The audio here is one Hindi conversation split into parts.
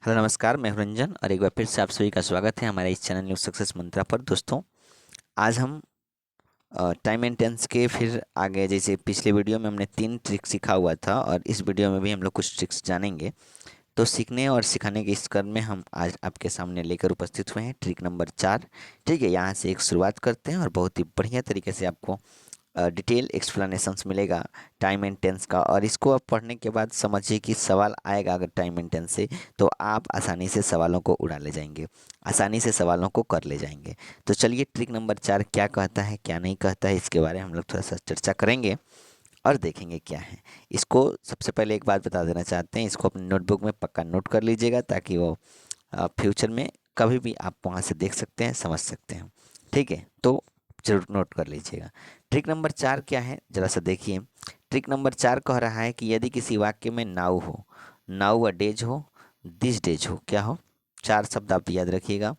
हेलो नमस्कार, मैं हूं रंजन और एक बार फिर से आप सभी का स्वागत है हमारे इस चैनल न्यूज़ सक्सेस मंत्रा पर। दोस्तों, आज हम टाइम एंड टेंस के फिर आगे, जैसे पिछले वीडियो में हमने 3 ट्रिक सीखा हुआ था और इस वीडियो में भी हम लोग कुछ ट्रिक्स जानेंगे। तो सीखने और सिखाने के इस क्रम में हम आज आपके सामने लेकर उपस्थित हुए हैं ट्रिक नंबर 4। ठीक है, यहाँ से एक शुरुआत करते हैं और बहुत ही बढ़िया तरीके से आपको डिटेल एक्सप्लेनेशंस मिलेगा टाइम एंड टेंस का। और इसको आप पढ़ने के बाद समझिए कि सवाल आएगा अगर टाइम एंड टेंस से, तो आप आसानी से सवालों को उड़ा ले जाएंगे, आसानी से सवालों को कर ले जाएंगे। तो चलिए, ट्रिक नंबर 4 क्या कहता है क्या नहीं कहता है, इसके बारे में हम लोग थोड़ा सा चर्चा करेंगे और देखेंगे क्या है। इसको सबसे पहले एक बात बता देना चाहते हैं, इसको अपनी नोटबुक में पक्का नोट कर लीजिएगा ताकि वो फ्यूचर में कभी भी आप वहाँ से देख सकते हैं, समझ सकते हैं। ठीक है, तो जरूर नोट कर लीजिएगा। ट्रिक नंबर 4 क्या है, जरा सा देखिए। ट्रिक नंबर 4 कह रहा है कि यदि किसी वाक्य में नाउ हो, नाउ अ डेज हो, दिस डेज हो, क्या हो? 4 शब्द आप याद रखिएगा।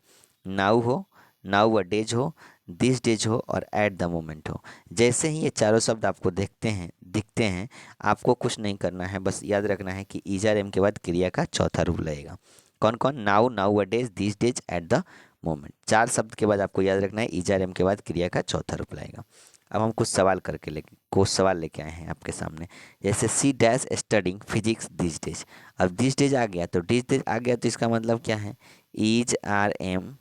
नाउ हो, नाउ अ डेज हो, दिस डेज हो और एट द मोमेंट हो। जैसे ही ये चारों शब्द आपको दिखते हैं, आपको कुछ नहीं करना है, बस याद रखना है कि ईजर एम के बाद क्रिया का चौथा रूप लगेगा। कौन कौन? Now, now a days, this days, at the moment. 4 शब्द के बाद आपको याद रखना है ईजर एम के बाद क्रिया का चौथा रूप लगेगा। अब हम कुछ सवाल लेके आए हैं आपके सामने। जैसे she dash studying physics this days. अब दिस डेज आ गया तो दिस डेज आ गया तो इसका मतलब क्या है? ईज आर एम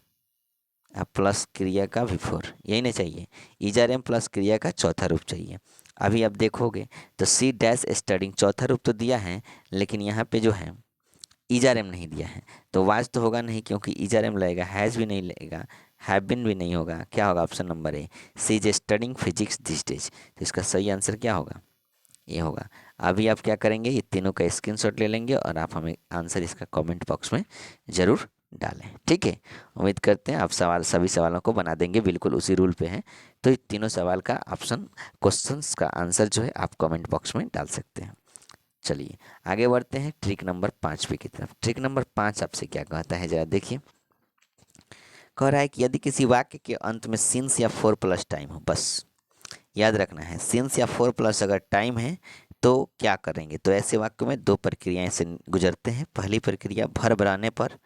प्लस क्रिया का बिफोर, यही नहीं चाहिए। ईजर एम प्लस क्रिया का चौथा रूप चाहिए। अभी आप देखोगे तो सी डैश स्टडिंग चौथा रूप तो दिया है, लेकिन यहाँ पे जो है ईजर एम नहीं दिया है। तो वाज तो होगा नहीं, क्योंकि ईजर एम लगेगा, हैज़ भी नहीं लगेगा, हैव बिन भी नहीं होगा। क्या होगा? Option number a, she is studying physics this days. तो इसका सही आंसर क्या होगा? ये होगा। अभी आप क्या करेंगे, ये तीनों का स्क्रीनशॉट ले लेंगे और आप हमें आंसर इसका कमेंट बॉक्स में ज़रूर डालें। ठीक है, उम्मीद करते हैं आप सभी सवालों को बना देंगे, बिल्कुल उसी रूल पे हैं। तो ये तीनों सवाल का क्वेश्चंस का आंसर जो है आप कमेंट बॉक्स में डाल सकते हैं। चलिए आगे बढ़ते हैं ट्रिक नंबर 5 की तरफ। ट्रिक नंबर 5 आपसे क्या कहता है, जरा देखिए। कह रहा है कि यदि किसी वाक्य के अंत में सिंस या फोर प्लस टाइम हो, बस याद रखना है, सिंस या फोर प्लस अगर टाइम है तो क्या करेंगे। तो ऐसे वाक्य में दो प्रक्रियाएं से गुजरते हैं। पहली प्रक्रिया भर आने पर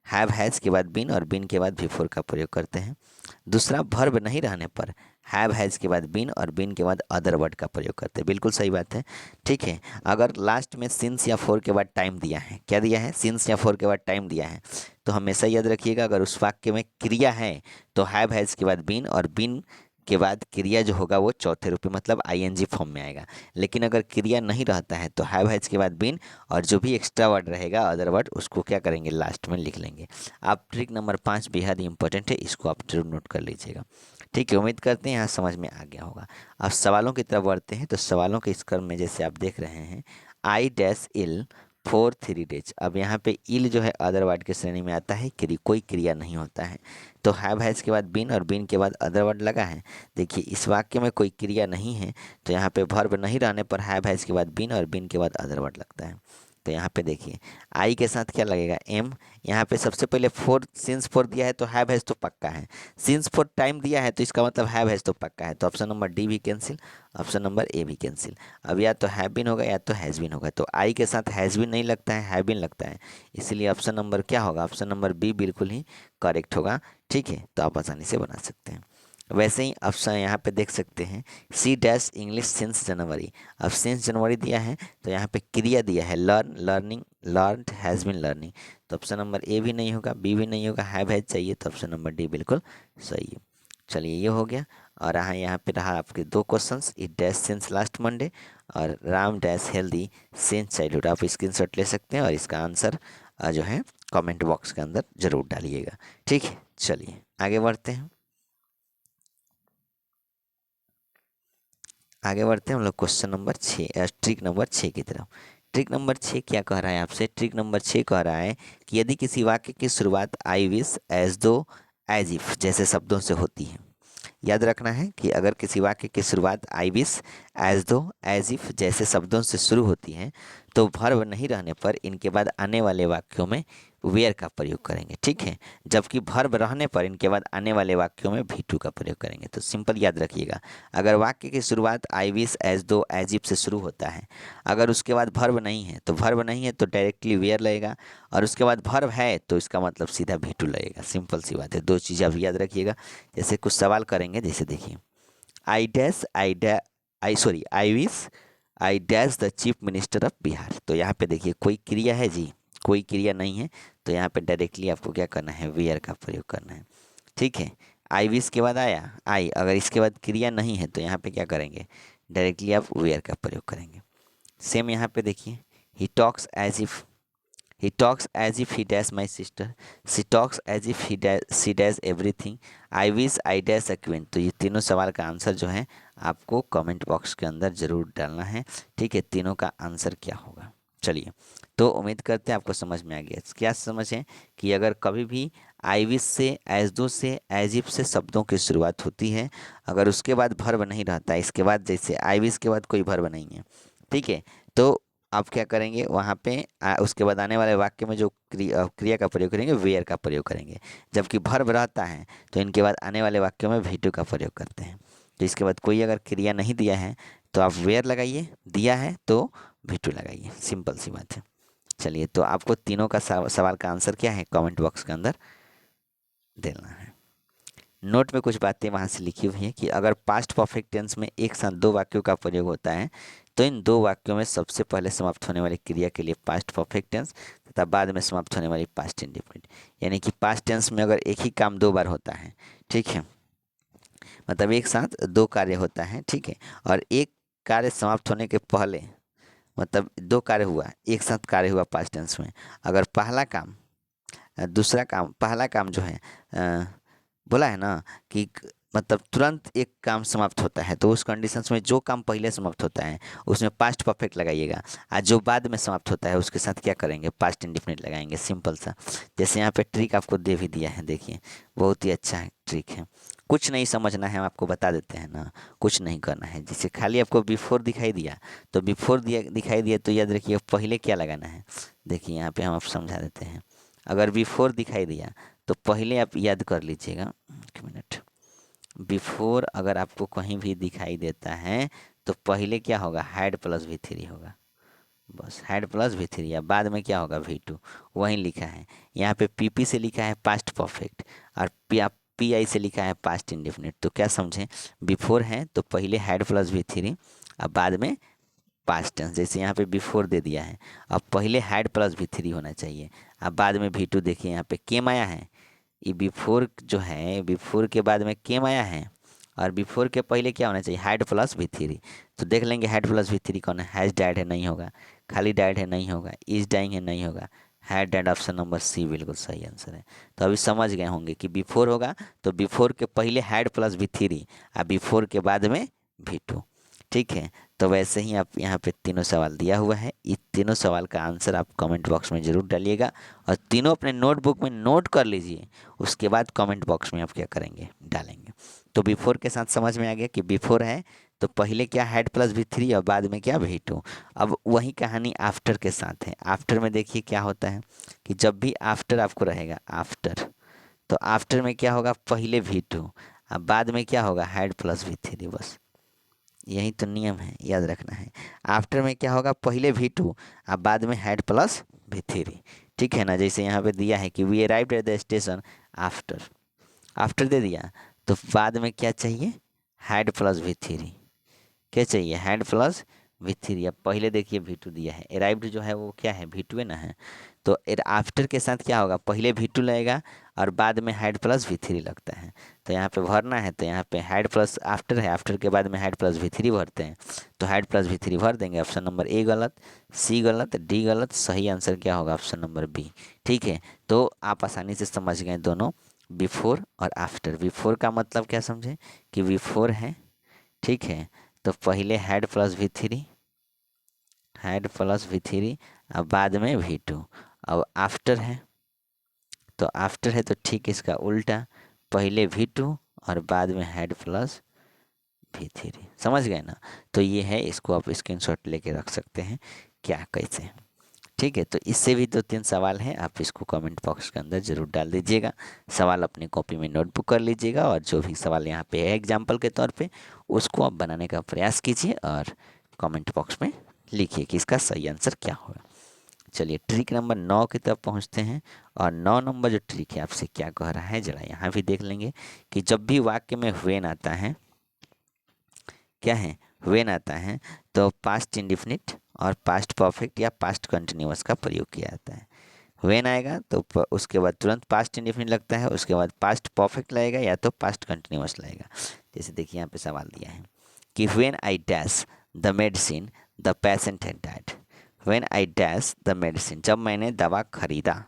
हैव हैज़ के बाद बिन और बिन के बाद बिफोर का प्रयोग करते हैं। दूसरा वर्ब नहीं रहने पर हैव हैज़ के बाद बिन और बिन के बाद अदर वर्ड का प्रयोग करते हैं। बिल्कुल सही बात है। ठीक है, अगर लास्ट में सिंस या फोर के बाद टाइम दिया है, क्या दिया है? सिंस या फोर के बाद टाइम दिया है, तो हमेशा याद रखिएगा अगर उस वाक्य में क्रिया है तो हैव हैज़ के बाद बिन और बिन के बाद क्रिया जो होगा वो चौथे रूप में, मतलब आईएनजी फॉर्म में आएगा। लेकिन अगर क्रिया नहीं रहता है तो हैव हैज़ के बाद बिन और जो भी एक्स्ट्रा वर्ड रहेगा अदर वर्ड, उसको क्या करेंगे? लास्ट में लिख लेंगे। आप ट्रिक नंबर 5 बेहद ही इंपॉर्टेंट है, इसको आप जरूर नोट कर लीजिएगा। ठीक है, उम्मीद करते हैं यहाँ समझ में आ गया होगा। अब सवालों की तरफ बढ़ते हैं। तो सवालों के इस क्रम में जैसे आप देख रहे हैं, I dash ill for 3 days. अब यहाँ पे इल जो है अदर वर्ड की श्रेणी में आता है, कोई क्रिया नहीं होता है। तो हैव हैज़ के बाद बिन और बिन के बाद अदर वर्ड लगा है। देखिए इस वाक्य में कोई क्रिया नहीं है, तो यहाँ पे वर्ब नहीं रहने पर हैव हैज़ के बाद बिन और बिन के बाद अदर वर्ड लगता है। तो यहाँ पे देखिए आई के साथ क्या लगेगा? एम। यहाँ पे सबसे पहले फोर, सिंस फोर दिया है तो हैव हैज़ तो पक्का है। सिंस फोर टाइम दिया है तो इसका मतलब हैव हैज़ तो पक्का है। तो ऑप्शन नंबर डी भी कैंसिल, ऑप्शन नंबर ए भी कैंसिल। अब या तो हैव बिन होगा या तो हैज़ बिन होगा। तो आई के साथ हैज़ बिन नहीं लगता है, हैव बिन लगता है। इसीलिए ऑप्शन नंबर क्या होगा? ऑप्शन नंबर बी बिल्कुल ही करेक्ट होगा। ठीक है, तो आप आसानी से बना सकते हैं। वैसे ही ऑप्शन यहाँ पे देख सकते हैं, she dash English since January. अब सिंस जनवरी दिया है तो यहाँ पे क्रिया दिया है learn, learning, learned, has been learning. तो ऑप्शन नंबर ए भी नहीं होगा, बी भी नहीं होगा, हैव हैज चाहिए, तो ऑप्शन नंबर डी बिल्कुल सही है। चलिए ये हो गया। और यहाँ पे रहा आपके दो questions, it dash since last Monday और Ram dash healthy since childhood. आप स्क्रीनशॉट ले सकते हैं और इसका आंसर जो है कमेंट बॉक्स के अंदर ज़रूर डालिएगा। ठीक है, चलिए आगे बढ़ते हैं। आगे बढ़ते हैं हम लोग क्वेश्चन नंबर 6, ट्रिक नंबर 6 की तरफ। ट्रिक नंबर 6 क्या कह रहा है आपसे? ट्रिक नंबर 6 कह रहा है कि यदि किसी वाक्य की शुरुआत आई विश, एज दो, एज इफ जैसे शब्दों से होती है। याद रखना है कि अगर किसी वाक्य की शुरुआत आई विश, एज दो, एज इफ जैसे शब्दों से शुरू होती है तो वर्ब नहीं रहने पर इनके बाद आने वाले वाक्यों में वेयर का प्रयोग करेंगे, ठीक है। जबकि वर्ब रहने पर इनके बाद आने वाले वाक्यों में भी टू का प्रयोग करेंगे। तो सिंपल याद रखिएगा, अगर वाक्य की शुरुआत आई विश, एज दो, एज इफ से शुरू होता है, अगर उसके बाद वर्ब नहीं है तो वर्ब नहीं है तो डायरेक्टली वेयर लगेगा, और उसके बाद वर्ब है तो इसका मतलब सीधा भी टू लगेगा। सिंपल सी बात है, दो चीज़ें आप याद रखिएगा। जैसे कुछ सवाल करेंगे, जैसे देखिए, I dash I wish I dash the chief minister of Bihar. तो यहाँ पे देखिए कोई क्रिया है जी, कोई क्रिया नहीं है, तो यहाँ पे डायरेक्टली आपको क्या करना है, वेयर का प्रयोग करना है, ठीक है। आई विश के बाद आया आई, अगर इसके बाद क्रिया नहीं है तो यहाँ पे क्या करेंगे, डायरेक्टली आप वेयर का प्रयोग करेंगे। सेम यहाँ पे देखिए, he talks as if, he talks as if he dash my sister, she talks as if she dash everything, I wish I dash a queen. तो ये तीनों सवाल का आंसर जो है आपको कमेंट बॉक्स के अंदर ज़रूर डालना है, ठीक है। तीनों का आंसर क्या होगा, चलिए। तो उम्मीद करते हैं आपको समझ में आ गया। क्या समझें कि अगर कभी भी आई विश से, एज दो से, एज इफ से शब्दों की शुरुआत होती है, अगर उसके बाद वर्ब नहीं रहता, इसके बाद जैसे आई विश के बाद कोई वर्ब नहीं है, ठीक है, तो आप क्या करेंगे वहाँ पे उसके बाद आने वाले वाक्य में जो क्रिया का प्रयोग करेंगे, वेयर का प्रयोग करेंगे। जबकि वर्ब रहता है तो इनके बाद आने वाले वाक्यों में भी टू का प्रयोग करते हैं। तो इसके बाद कोई अगर क्रिया नहीं दिया है तो आप वेयर लगाइए, दिया है तो भी टू लगाइए, सिंपल सी बात है। चलिए, तो आपको तीनों का सवाल का आंसर क्या है कमेंट बॉक्स के अंदर देना है। नोट में कुछ बातें वहाँ से लिखी हुई हैं कि अगर पास्ट परफेक्ट टेंस में एक साथ दो वाक्यों का प्रयोग होता है तो इन दो वाक्यों में सबसे पहले समाप्त होने वाली क्रिया के लिए पास्ट परफेक्ट टेंस तथा बाद में समाप्त होने वाली पास्ट इंडेफिनिट, यानी कि पास्ट टेंस में अगर एक ही काम दो बार होता है, ठीक है, मतलब एक साथ दो कार्य होता है, ठीक है, और एक कार्य समाप्त होने के पहले, मतलब दो कार्य हुआ, एक साथ कार्य हुआ पास्ट टेंस में, अगर पहला काम दूसरा काम, पहला काम जो है बोला है ना कि मतलब तुरंत एक काम समाप्त होता है, तो उस कंडीशंस में जो काम पहले समाप्त होता है उसमें पास्ट परफेक्ट लगाइएगा, और जो बाद में समाप्त होता है उसके साथ क्या करेंगे, पास्ट इंडेफिनिट लगाएंगे, सिंपल सा। जैसे यहाँ पे ट्रिक आपको दे भी दिया है, देखिए बहुत ही अच्छा है ट्रिक है। कुछ नहीं समझना है, हम आपको बता देते हैं ना, कुछ नहीं करना है। जैसे खाली आपको बिफोर दिखाई दिया, तो बिफोर दिखाई दिया तो याद रखिए पहले क्या लगाना है। देखिए यहाँ पे हम आप समझा देते हैं, अगर बिफोर दिखाई दिया तो पहले आप याद कर लीजिएगा, एक मिनट, बिफोर अगर आपको कहीं भी दिखाई देता है तो पहले क्या होगा, हैड प्लस वी थ्री होगा, बस हैड प्लस वी थ्री, या बाद में क्या होगा, वी टू। वहीं लिखा है, यहाँ पे पीपी से लिखा है पास्ट परफेक्ट, और पी आई से लिखा है पास्ट इंडेफिनिट। तो क्या समझें, बिफोर है तो पहले हैड प्लस वी थ्री, अब बाद में पास्ट टेंस, जैसे यहाँ पे बिफोर दे दिया है, अब पहले हैड प्लस वी थ्री होना चाहिए, अब बाद में वी टू। देखिए यहाँ पे केम आया है, ये बिफोर जो है, बिफोर के बाद में केम आया है, और बिफोर के पहले क्या होना चाहिए, हैड प्लस वी थ्री। तो देख लेंगे हैड प्लस वी थ्री कौन है, हैज़ डाइड है, नहीं होगा, खाली डाइड है, नहीं होगा, इज डाइंग है, नहीं होगा, had died, option number c बिल्कुल सही आंसर है। तो अभी समझ गए होंगे कि बिफोर होगा तो बिफोर के पहले हैड प्लस वी थ्री, और बिफोर के बाद में वी टू, ठीक है। तो वैसे ही आप यहाँ पे तीनों सवाल दिया हुआ है, इस तीनों सवाल का आंसर आप कमेंट बॉक्स में ज़रूर डालिएगा, और तीनों अपने नोटबुक में नोट कर लीजिए, उसके बाद कमेंट बॉक्स में आप क्या करेंगे, डालेंगे। तो बिफोर के साथ समझ में आ गया कि बिफोर है तो पहले क्या, हैड प्लस वी थ्री, और बाद में क्या, वी टू। अब वही कहानी आफ्टर के साथ है। आफ्टर में देखिए क्या होता है कि जब भी आफ्टर आपको रहेगा, आफ्टर, तो आफ्टर में क्या होगा, पहले वी टू, अब बाद में क्या होगा, हैड प्लस वी थ्री, बस यही तो नियम है, याद रखना है। आफ्टर में क्या होगा, पहले वी टू, अब बाद में हैड प्लस वी थ्री, ठीक है ना। जैसे यहाँ पे दिया है कि we arrived at the station after, after दे दिया तो बाद में क्या चाहिए, हैड प्लस वी थ्री, क्या चाहिए, हैड प्लस वी थ्री। अब पहले देखिए वी टू दिया है, अराइव्ड जो है वो क्या है, वी टू ना है, तो आफ्टर के साथ क्या होगा, पहले वी टू लगेगा और बाद में हैड प्लस वी थ्री लगता है। तो यहाँ पे भरना है, तो यहाँ पे हैड प्लस आफ्टर है, आफ्टर के बाद में हैड प्लस वी थ्री भरते हैं, तो हैड प्लस वी थ्री भर देंगे। ऑप्शन नंबर ए गलत, सी गलत, डी गलत, सही आंसर क्या होगा, ऑप्शन नंबर बी, ठीक है। तो आप आसानी से समझ गए दोनों, बिफोर और आफ्टर। बिफोर का मतलब क्या समझे कि बिफोर है, ठीक है, तो पहले had plus we three, had plus we three, अब बाद में वी टू। अब आफ्टर है तो आफ्टर है तो ठीक इसका उल्टा, पहले वी टू और बाद में हैड प्लस वी थ्री, समझ गए ना। तो ये है, इसको आप स्क्रीनशॉट लेके रख सकते हैं क्या कैसे, ठीक है, तो इससे भी 2-3 सवाल हैं, आप इसको कमेंट बॉक्स के अंदर ज़रूर डाल दीजिएगा। सवाल अपनी कॉपी में नोटबुक कर लीजिएगा और जो भी सवाल यहाँ पे है एग्जाम्पल के तौर पे उसको आप बनाने का प्रयास कीजिए और कमेंट बॉक्स में लिखिए कि इसका सही आंसर क्या होगा। चलिए ट्रिक नंबर 9 की तरफ पहुँचते हैं और 9 नंबर जो ट्रिक है आपसे क्या कह रहा है ज़रा यहाँ भी देख लेंगे कि जब भी वाक्य में व्हेन आता है, क्या है, व्हेन आता है तो पास्ट इंडेफिनिट और पास्ट परफेक्ट या पास्ट कंटिन्यूअस का प्रयोग किया जाता है। व्हेन आएगा तो उसके बाद तुरंत पास्ट इंडेफिनिट लगता है, उसके बाद पास्ट परफेक्ट लगेगा या तो पास्ट कंटिन्यूअस लगेगा। जैसे देखिए यहाँ पे सवाल दिया है कि when I dash the medicine the patient had died. When I dash the medicine, जब मैंने दवा खरीदा,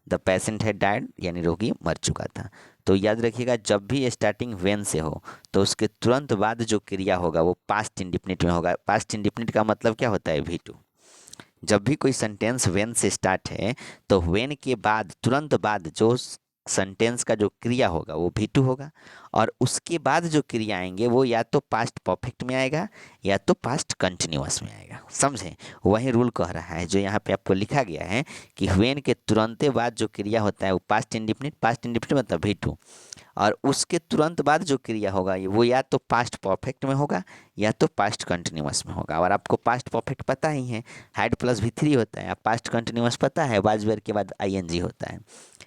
द पेशेंट हैड डाइड यानी रोगी मर चुका था। तो याद रखिएगा जब भी स्टार्टिंग व्हेन से हो तो उसके तुरंत बाद जो क्रिया होगा वो पास्ट इंडेफिनिट में होगा। पास्ट इंडेफिनिट का मतलब क्या होता है, V2। जब भी कोई सेंटेंस व्हेन से स्टार्ट है तो व्हेन के बाद तुरंत बाद जो सेंटेंस का जो क्रिया होगा वो V2 होगा और उसके बाद जो क्रिया आएंगे वो या तो पास्ट परफेक्ट में आएगा या तो पास्ट कंटिन्यूअस में आएगा। समझें, वही रूल कह रहा है जो यहाँ पे आपको लिखा गया है कि व्हेन के तुरंत बाद जो क्रिया होता है वो पास्ट इंडेफिनिट मतलब V2 और उसके तुरंत बाद जो क्रिया होगा वो या तो पास्ट परफेक्ट में होगा या तो पास्ट कंटिन्यूअस में होगा। और आपको पास्ट परफेक्ट पता ही है, हैड प्लस V3 होता है। पास्ट कंटिन्यूअस पता है, वाज वेयर के बाद ING होता है।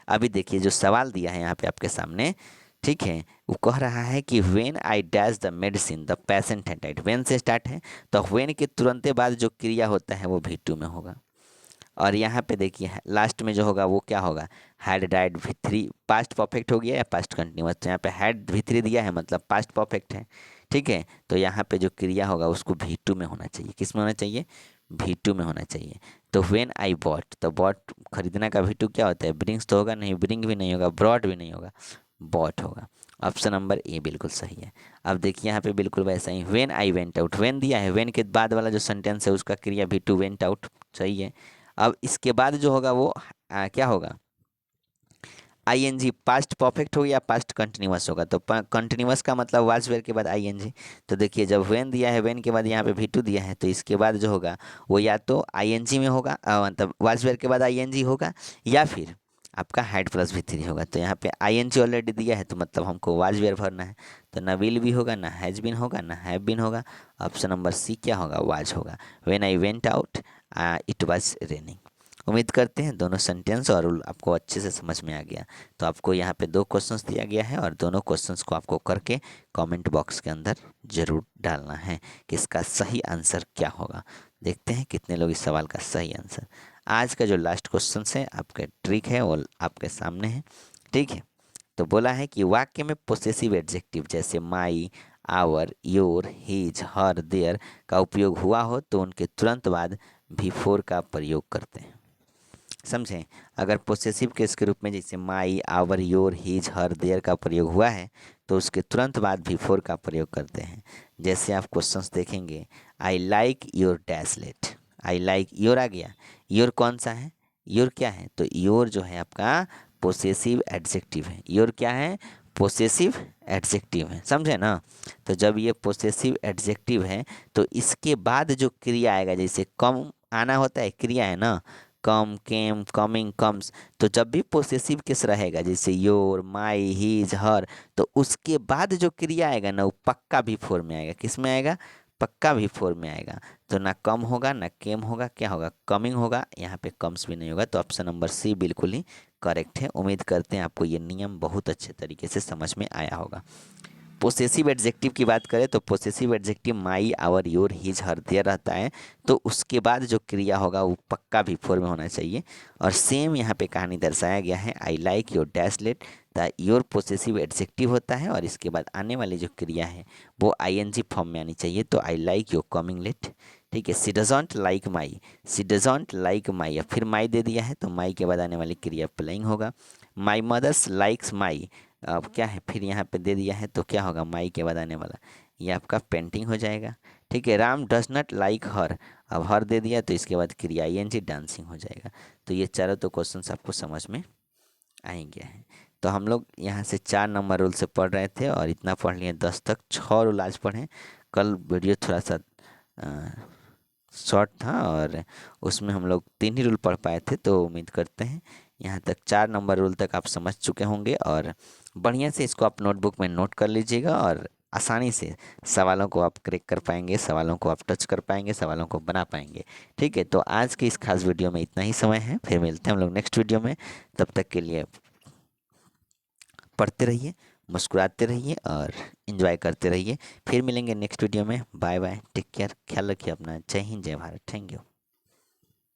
अभी देखिए जो सवाल दिया है यहाँ पे आपके सामने, ठीक है, वो कह रहा है कि when I dash the medicine the patient had died. When से स्टार्ट है तो व्हेन के तुरंत बाद जो क्रिया होता है वो V2 में होगा। और यहाँ पे देखिए लास्ट में जो होगा वो क्या होगा, had died V3। Past perfect हो गया या पास्ट कंटिन्यूअस, तो यहाँ पे हैड V3 दिया है मतलब पास्ट परफेक्ट है। ठीक है, तो यहाँ पे जो क्रिया होगा उसको V2 में होना चाहिए। किस में होना चाहिए, V2 में होना चाहिए। तो व्हेन आई बॉट, तो बॉट खरीदना का V2 क्या होता है, ब्रिंग्स तो होगा नहीं, ब्रिंग भी नहीं होगा, ब्रॉड भी नहीं होगा, बॉट होगा। ऑप्शन नंबर ए बिल्कुल सही है। अब देखिए यहाँ पे बिल्कुल वैसा ही when I went out, when दिया है, व्हेन के बाद वाला जो सेंटेंस है उसका क्रिया V2 वेंट आउट, सही है। अब इसके बाद जो होगा वो क्या होगा, ING पास्ट परफेक्ट हो या पास्ट कंटिन्यूअस होगा। तो कंटिन्यूअस का मतलब वाज वेयर के बाद ING। तो देखिए जब व्हेन दिया है, व्हेन के बाद यहाँ पे V2 दिया है, तो इसके बाद जो होगा वो या तो ING में होगा, मतलब वाज वेयर के बाद ING होगा या फिर आपका हैड प्लस V3 होगा। तो यहाँ पे ING ऑलरेडी दिया है तो मतलब हमको वाज वेयर भरना है। तो ना विल भी होगा, ना हैज बिन होगा, ना हैव बिन होगा। ऑप्शन नंबर सी क्या होगा, वाज होगा। When I went out it was raining. उम्मीद करते हैं दोनों सेंटेंस और रूल आपको अच्छे से समझ में आ गया। तो आपको यहाँ पे 2 क्वेश्चंस दिया गया है और दोनों क्वेश्चंस को आपको करके कमेंट बॉक्स के अंदर ज़रूर डालना है कि इसका सही आंसर क्या होगा। देखते हैं कितने लोग इस सवाल का सही आंसर। आज का जो लास्ट क्वेश्चन है आपका ट्रिक है वो आपके सामने है, ठीक है। तो बोला है कि वाक्य में पोसेसिव एडजेक्टिव जैसे my, our, your, his, her, their का उपयोग हुआ हो तो उनके तुरंत बाद बिफोर का प्रयोग करते हैं। समझें, अगर पोसेसिव केस के रूप में जैसे my, our, your, his, her, their का प्रयोग हुआ है तो उसके तुरंत बाद बिफोर का प्रयोग करते हैं। जैसे आप क्वेश्चंस देखेंगे, I like your dash let, I like your आ गया, योर कौन सा है, योर क्या है, तो योर जो है आपका पोसेसिव एडजेक्टिव है। योर क्या है, पोसेसिव एडजेक्टिव है, समझे ना। तो जब ये पोसेसिव एडजेक्टिव है तो इसके बाद जो क्रिया आएगा, जैसे कम आना होता है क्रिया है ना, कम, केम, कमिंग, कम्स, तो जब भी पोसेसिव केस रहेगा जैसे योर, माई, हिज, हर, तो उसके बाद जो क्रिया आएगा ना वो पक्का भी फोर में आएगा। किस में आएगा, पक्का भी फोर में आएगा। तो ना कम होगा ना केम होगा, क्या होगा, कमिंग होगा, यहाँ पे कम्स भी नहीं होगा। तो ऑप्शन नंबर सी बिल्कुल ही करेक्ट है। उम्मीद करते हैं आपको ये नियम बहुत अच्छे तरीके से समझ में आया होगा। पोसेसिव एडजेक्टिव की बात करें तो possessive adjective my, our, your, his, her, their रहता है तो उसके बाद जो क्रिया होगा वो पक्का बिफोर में होना चाहिए। और सेम यहाँ पे कहानी दर्शाया गया है, I like your dash let, the your possessive adjective होता है और इसके बाद आने वाली जो क्रिया है वो ING फॉर्म में आनी चाहिए। तो I like your coming late, ठीक है। She doesn't like my, she doesn't like my, अब फिर माई दे दिया है तो माई के बाद आने वाली क्रिया प्लेइंग होगा। माई मदर्स लाइक्स माई, अब क्या है, फिर यहाँ पे दे दिया है तो क्या होगा, माई के बाद आने वाला ये आपका पेंटिंग हो जाएगा, ठीक है। राम डज नॉट लाइक हर, अब हर दे दिया तो इसके बाद क्रिया ING डांसिंग हो जाएगा। तो ये चारों तो क्वेश्चन आपको समझ में आएंगे हैं। तो हम लोग यहाँ से 4 नंबर रूल से पढ़ रहे थे और इतना पढ़ लिए 10 तक, 6 रूल आज पढ़ें। कल वीडियो थोड़ा सा शॉर्ट था और उसमें हम लोग 3 ही रूल पढ़ पाए थे। तो उम्मीद करते हैं यहाँ तक 4 नंबर रूल तक आप समझ चुके होंगे और बढ़िया से इसको आप नोटबुक में नोट कर लीजिएगा और आसानी से सवालों को आप क्रैक कर पाएंगे, सवालों को आप टच कर पाएंगे, सवालों को बना पाएंगे। ठीक है, तो आज के इस खास वीडियो में इतना ही समय है, फिर मिलते हैं हम लोग नेक्स्ट वीडियो में। तब तक के लिए पढ़ते रहिए, मुस्कुराते रहिए और इन्जॉय करते रहिए। फिर मिलेंगे नेक्स्ट वीडियो में। बाय बाय, टेक केयर, ख्याल रखिए अपना। जय हिंद, जय भारत, थैंक यू।